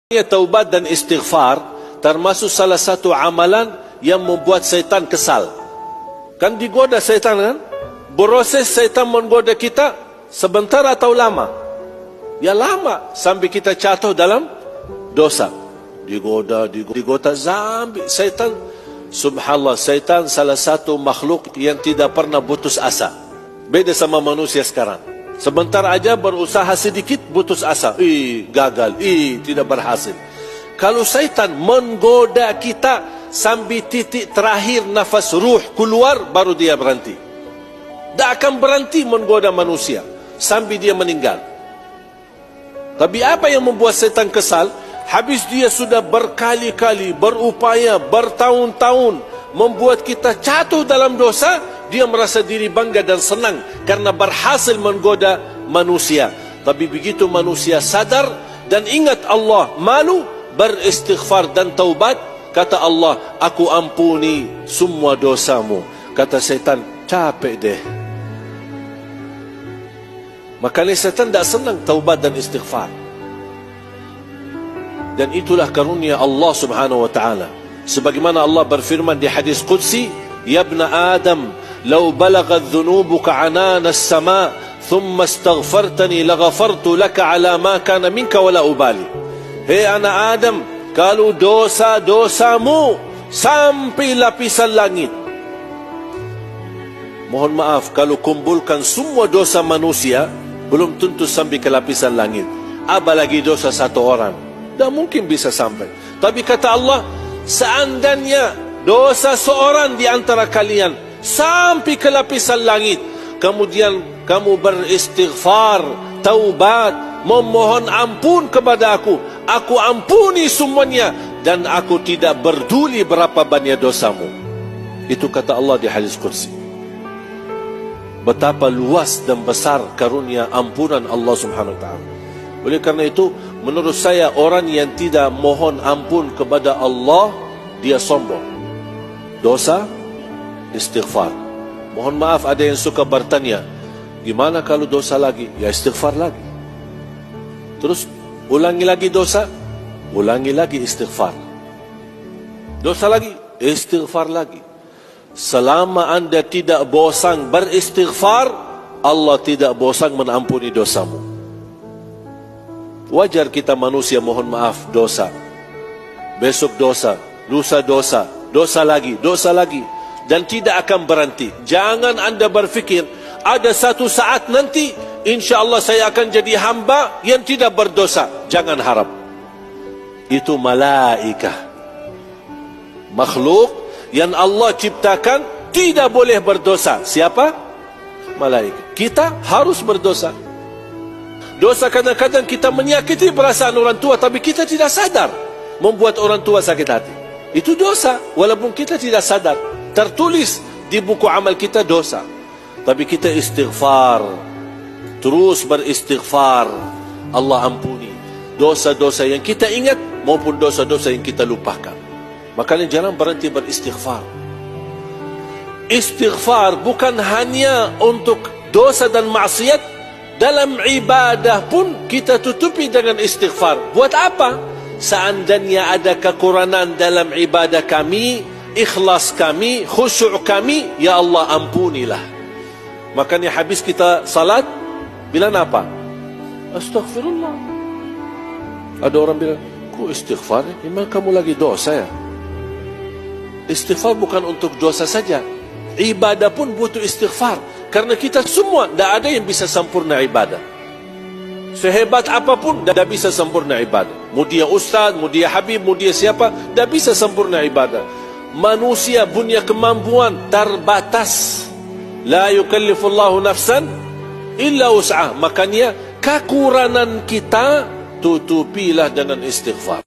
Taubat dan istighfar termasuk salah satu amalan yang membuat syaitan kesal. Kan digoda syaitan kan? Proses syaitan menggoda kita sebentar atau lama? Ya lama sampai kita jatuh dalam dosa. Digoda sampai syaitan. Subhanallah, syaitan salah satu makhluk yang tidak pernah putus asa. Beda sama manusia sekarang. Sebentar aja berusaha sedikit putus asa, gagal, tidak berhasil. Kalau syaitan menggoda kita sampai titik terakhir nafas ruh keluar, baru dia berhenti. Tak akan berhenti menggoda manusia sampai dia meninggal. Tapi apa yang membuat syaitan kesal? Habis dia sudah berkali-kali berupaya, bertahun-tahun membuat kita jatuh dalam dosa, dia merasa diri bangga dan senang karena berhasil menggoda manusia. Tapi begitu manusia sadar dan ingat Allah, malu, beristighfar dan taubat, kata Allah, aku ampuni semua dosamu. Kata syaitan, capek deh. Makanya syaitan tak senang taubat dan istighfar. Dan itulah karunia Allah subhanahu wa ta'ala. Sebagaimana Allah berfirman di hadis Qudsi, Ya ibna Adam, لو بلغت ذنوبك عنان السماء ثم استغفرتني لغفرت لك على ما كان منك ولا أبالي. Hei anak Adam, kalau dosa-dosamu sampai lapisan langit, mohon maaf, kalau kumpulkan semua dosa manusia belum tentu sampai ke lapisan langit, apalagi dosa satu orang, tak mungkin bisa sampai. Tapi kata Allah, seandainya dosa seorang di antara kalian sampai ke lapisan langit, kemudian kamu beristighfar, taubat, memohon ampun kepada aku ampuni semuanya, dan aku tidak peduli berapa banyak dosamu. Itu kata Allah di hadis Qudsi. Betapa luas dan besar karunia ampunan Allah subhanahu wa ta'ala. Oleh karena itu, menurut saya, orang yang tidak mohon ampun kepada Allah, dia sombong. Dosa, istighfar. Mohon maaf, ada yang suka bertanya, gimana kalau dosa lagi? Ya istighfar lagi. Terus ulangi lagi dosa, ulangi lagi istighfar. Dosa lagi, istighfar lagi. Selama anda tidak bosan beristighfar, Allah tidak bosan mengampuni dosamu. Wajar kita manusia mohon maaf dosa, besok dosa, lusa dosa, dosa lagi, dan tidak akan berhenti. Jangan anda berfikir ada satu saat nanti insya-Allah saya akan jadi hamba yang tidak berdosa. Jangan harap. Itu malaikah, makhluk yang Allah ciptakan tidak boleh berdosa. Siapa? Malaikat. Kita harus berdosa. Dosa kadang-kadang kita menyakiti perasaan orang tua, tapi kita tidak sadar, membuat orang tua sakit hati. Itu dosa, walaupun kita tidak sadar. Tertulis di buku amal kita dosa, tapi kita istighfar, terus beristighfar, Allah ampuni dosa-dosa yang kita ingat maupun dosa-dosa yang kita lupakan. Makanya jangan berhenti beristighfar. Istighfar bukan hanya untuk dosa dan maksiat. Dalam ibadah pun kita tutupi dengan istighfar. Buat apa? Seandainya ada kekurangan dalam ibadah kami, ikhlas kami, khusyuk kami, ya Allah ampunilah. Makanya habis kita salat, bilang apa? Astaghfirullah. Ada orang bilang, kok istighfar? Memang kamu lagi dosa ya? Istighfar bukan untuk dosa saja, ibadah pun butuh istighfar. Karena kita semua, tidak ada yang bisa sempurna ibadah. Sehebat apapun, tidak bisa sempurna ibadah. Mau dia ustaz, mau dia habib, mau dia siapa, tidak bisa sempurna ibadah. Manusia punya kemampuan terbatas. La yukallifullahu nafsan illa wus'ah. Makanya kekurangan kita tutupilah dengan istighfar.